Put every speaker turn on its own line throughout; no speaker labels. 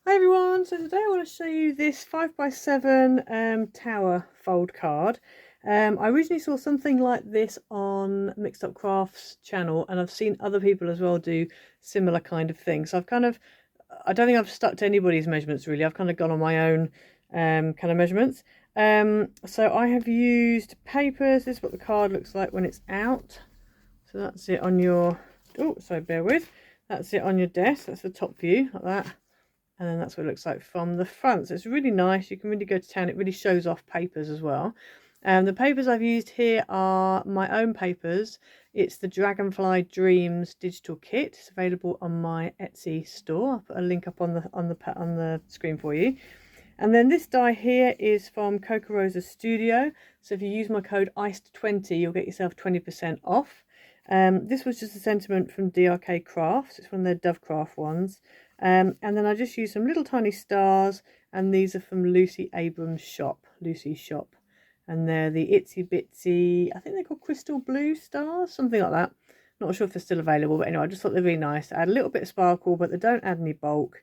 Hi everyone, so today I want to show you this 5x7 tower fold card. I originally saw something like this on Mixed Up Crafts channel, and I've seen other people as well do similar kind of things. So I don't think I've stuck to anybody's measurements really. I've kind of gone on my own kind of measurements. So I have used papers. This is what the card looks like when it's out. So that's it on your, bear with. That's it on your desk. That's the top view, like that. And then that's what it looks like from the front. So it's really nice. You can really go to town. It really shows off papers as well. The papers I've used here are my own papers. It's the Dragonfly Dreams digital kit. It's available on my Etsy store. I'll put a link up on the screen for you. And then this die here is from Coca Rosa Studio. So if you use my code ICED20, you'll get yourself 20% off. This was just a sentiment from DRK Crafts. It's one of their Dovecraft ones. And then I just used some little tiny stars, and these are from Lucy's shop. And they're the itsy bitsy, I think they're called crystal blue stars, something like that. Not sure if they're still available, but anyway, I just thought they're really nice. They add a little bit of sparkle, but they don't add any bulk,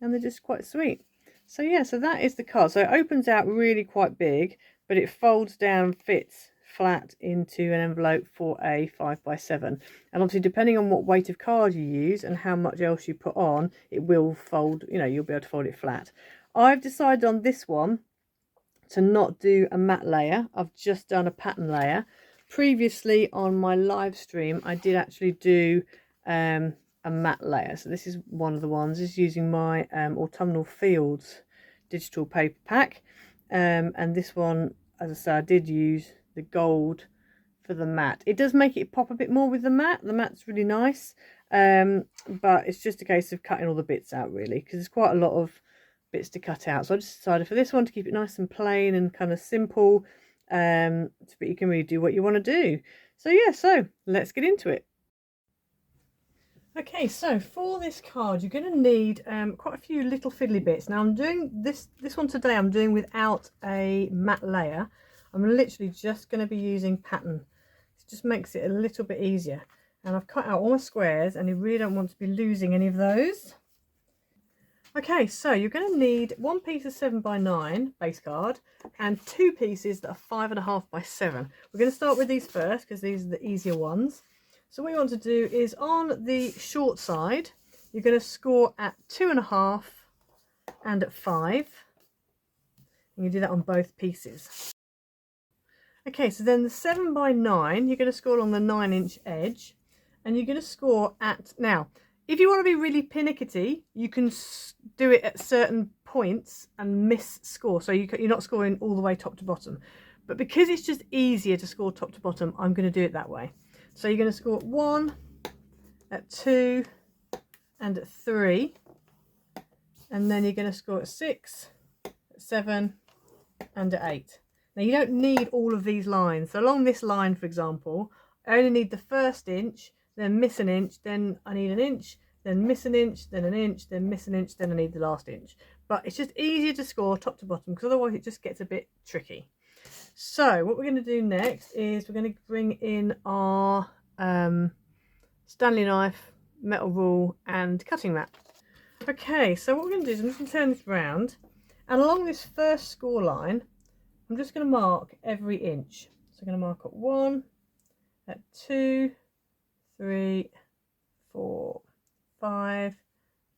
and they're just quite sweet. So yeah, so that is the card. So it opens out really quite big, but it folds down, fits flat into an envelope for a 5x7, and obviously depending on what weight of card you use and how much else you put on, it will fold, you'll be able to fold it flat. I've decided on this one to not do a matte layer. I've just done a pattern layer. Previously on my live stream I did actually do a matte layer, so this is one of the ones. This is using my Autumnal Fields digital paper pack, and this one, as I said, I did use the gold for the matte. It does make it pop a bit more with the matte. The matte's really nice, but it's just a case of cutting all the bits out really, because there's quite a lot of bits to cut out. So I just decided for this one to keep it nice and plain and kind of simple, but you can really do what you want to do. So yeah, so let's get into it. Okay, so for this card you're going to need quite a few little fiddly bits. Now I'm doing this one today, I'm doing without a matte layer. I'm literally just going to be using pattern. It just makes it a little bit easier. And I've cut out all my squares, and you really don't want to be losing any of those. Okay, so you're going to need one piece of 7x9 base card and two pieces that are 5.5x7. We're going to start with these first because these are the easier ones. So what you want to do is, on the short side, you're going to score at 2.5 and at 5. And you do that on both pieces. Okay, so then the 7x9, you're going to score along the 9-inch edge, and you're going to score at, now, if you want to be really pernickety, you can do it at certain points and miss score, so you're not scoring all the way top to bottom. But because it's just easier to score top to bottom, I'm going to do it that way. So you're going to score at 1, at 2, and at 3, and then you're going to score at 6, at 7, and at 8. Now you don't need all of these lines. So along this line, for example, I only need the first inch, then miss an inch, then I need an inch, then miss an inch, then an inch, then miss an inch, then I need the last inch. But it's just easier to score top to bottom, because otherwise it just gets a bit tricky. So what we're going to do next is we're going to bring in our Stanley knife, metal rule and cutting mat. Okay, so what we're going to do is I'm just going to turn this round, and along this first score line I'm just going to mark every inch. So I'm going to mark at 1, at 2, 3, 4, 5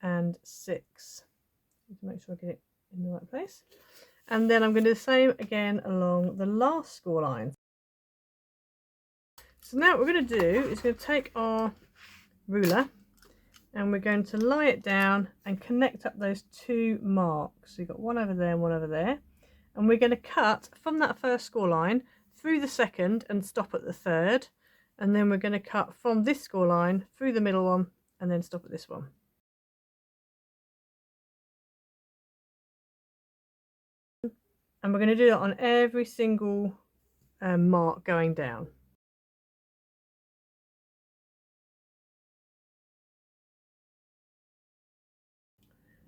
and 6. To make sure I get it in the right place. And then I'm going to do the same again along the last score line. So now what we're going to do is going to take our ruler and we're going to lie it down and connect up those two marks. So you've got one over there and one over there. And we're going to cut from that first score line through the second and stop at the third. And then we're going to cut from this score line through the middle one and then stop at this one. And we're going to do that on every single mark going down.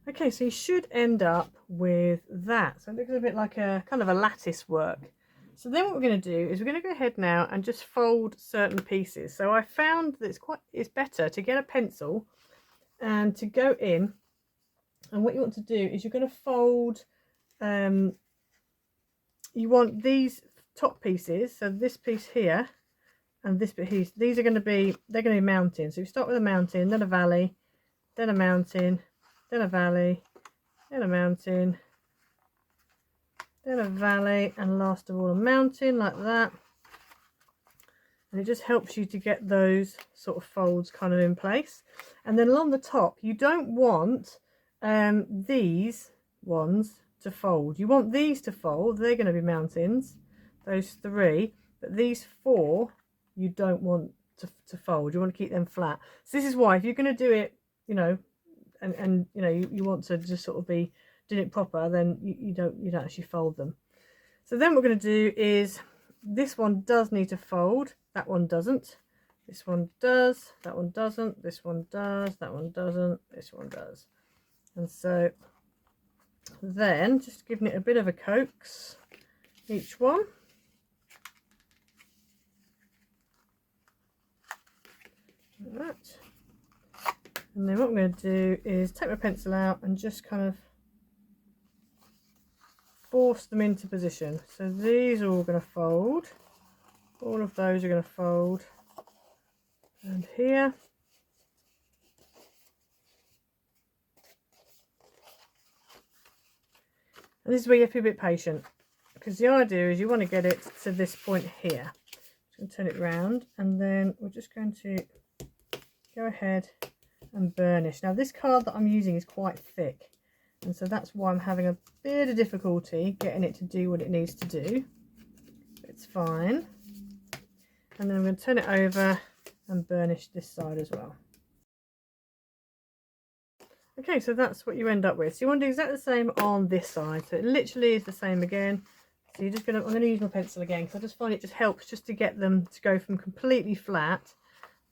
Okay, so you should end up with that. So it looks a bit like a kind of a lattice work. So then what we're going to do is we're going to go ahead now and just fold certain pieces. So I found that it's better to get a pencil and to go in And what you want to do is you're going to fold, you want these top pieces, so this piece here and this piece, these are going to be, they're going to be mountains. So you start with a mountain, then a valley, then a mountain, then a valley, then a mountain, then a valley, and last of all a mountain, like that. And it just helps you to get those sort of folds kind of in place. And then along the top, you don't want these ones to fold. You want these to fold. They're going to be mountains, those three. But these four, you don't want to fold. You want to keep them flat. So this is why, if you're going to do it, you know, and you know, you want to just sort of be doing it proper, then you don't actually fold them. So then what we're going to do is, this one does need to fold, that one doesn't, this one does, that one doesn't, this one does, that one doesn't, this one does. And so then just giving it a bit of a coax, each one. Like that. And then what I'm going to do is take my pencil out and just kind of force them into position. So these are all going to fold, all of those are going to fold, and here, and this is where you have to be a bit patient, because the idea is you want to get it to this point here. I'm going to turn it round, and then we're just going to go ahead and burnish. Now this card that I'm using is quite thick, and so that's why I'm having a bit of difficulty getting it to do what it needs to do. It's fine. And then I'm going to turn it over and burnish this side as well. Okay, so that's what you end up with. So you want to do exactly the same on this side. So it literally is the same again. So you're just going to, I'm going to use my pencil again, because I just find it just helps just to get them to go from completely flat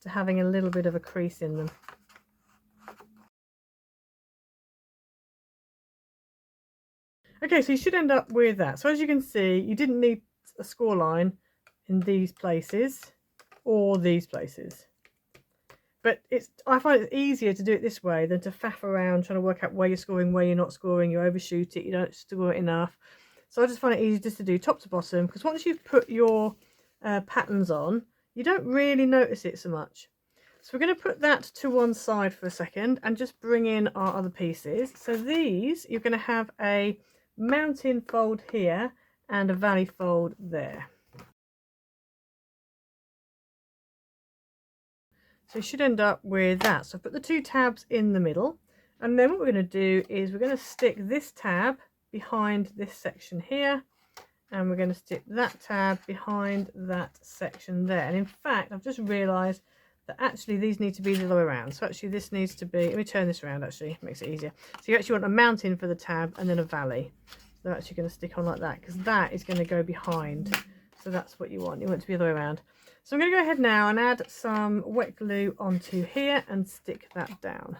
to having a little bit of a crease in them. Okay, so you should end up with that. So as you can see, you didn't need a score line in these places or these places. But I find it's easier to do it this way than to faff around trying to work out where you're scoring, where you're not scoring, you overshoot it, you don't score it enough. So I just find it easy just to do top to bottom, because once you've put your patterns on, you don't really notice it so much. So we're going to put that to one side for a second and just bring in our other pieces. So these, you're going to have a mountain fold here and a valley fold there. So you should end up with that. So put the two tabs in the middle, and then what we're going to do is we're going to stick this tab behind this section here, and we're going to stick that tab behind that section there. And in fact, I've just realized that actually these need to be the other way around. So actually this needs to be, let me turn this around, actually makes it easier. So you actually want a mountain for the tab and then a valley. So they're actually going to stick on like that, because that is going to go behind. So that's what you want it to be the other way around. So I'm going to go ahead now and add some wet glue onto here and stick that down.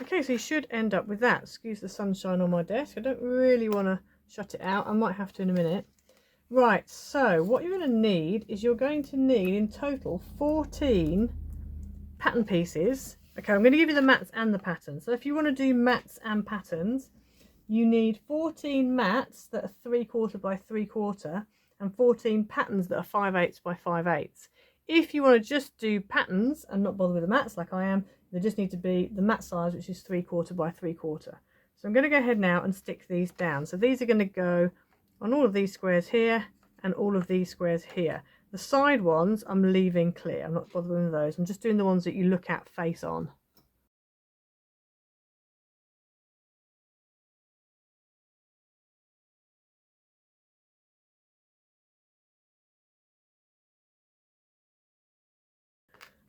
Okay, so you should end up with that. Excuse the sunshine on my desk. I don't really want to shut it out. I might have to in a minute. Right, so what you're going to need is you're going to need in total 14 pattern pieces. Okay, I'm going to give you the mats and the patterns. So if you want to do mats and patterns, you need 14 mats that are 3/4 by 3/4 and 14 patterns that are 5/8 by 5/8. If you want to just do patterns and not bother with the mats like I am, they just need to be the mat size, which is 3/4 by 3/4. So I'm going to go ahead now and stick these down. So these are going to go on all of these squares here and all of these squares here. The side ones I'm leaving clear. I'm not bothering with those. I'm just doing the ones that you look at face on.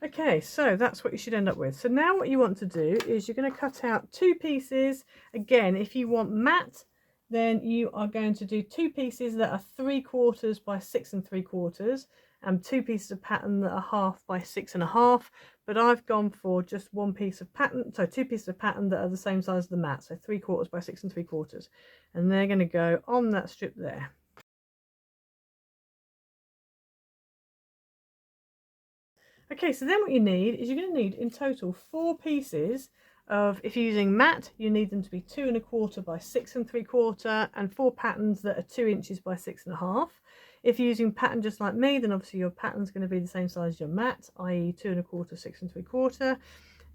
Okay, so that's what you should end up with. So now what you want to do is you're going to cut out two pieces. Again, if you want mat, then you are going to do two pieces that are 3/4 by 6 3/4 and two pieces of pattern that are 1/2 by 6 1/2. But I've gone for just one piece of pattern, so two pieces of pattern that are the same size as the mat, so 3/4 by 6 3/4, and they're going to go on that strip there. Okay, so then what you need is you're going to need in total 4 pieces of, if you're using matte, you need them to be 2 1/4 by 6 3/4, and 4 patterns that are 2 inches by 6 1/2. If you're using pattern just like me, then obviously your pattern's going to be the same size as your mat, i.e. 2 1/4, 6 3/4.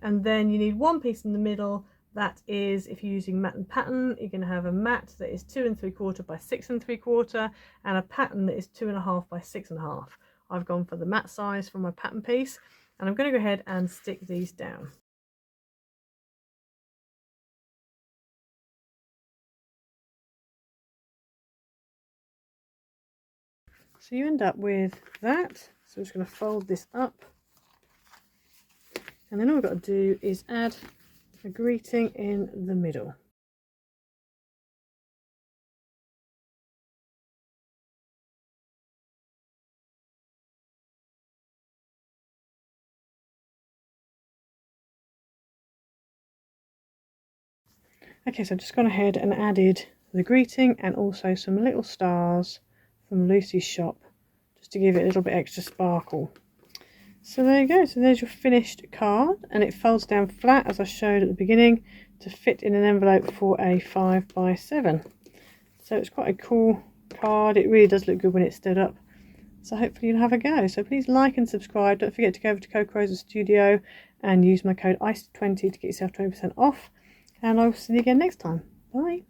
And then you need 1 piece in the middle. That is, if you're using mat and pattern, you're going to have a mat that is 2 3/4 by 6 3/4, and a pattern that is 2 1/2 by 6 1/2. I've gone for the mat size for my pattern piece, and I'm going to go ahead and stick these down. So you end up with that. So I'm just going to fold this up, and then all we've got to do is add a greeting in the middle. Okay, so I've just gone ahead and added the greeting and also some little stars from Lucy's shop, just to give it a little bit extra sparkle. So there you go, so there's your finished card, and it folds down flat as I showed at the beginning to fit in an envelope for a 5 by 7. So it's quite a cool card. It really does look good when it's stood up. So hopefully you'll have a go. So please like and subscribe. Don't forget to go over to Coco Rosa Studio and use my code ICE20 to get yourself 20% off. And I will see you again next time. Bye.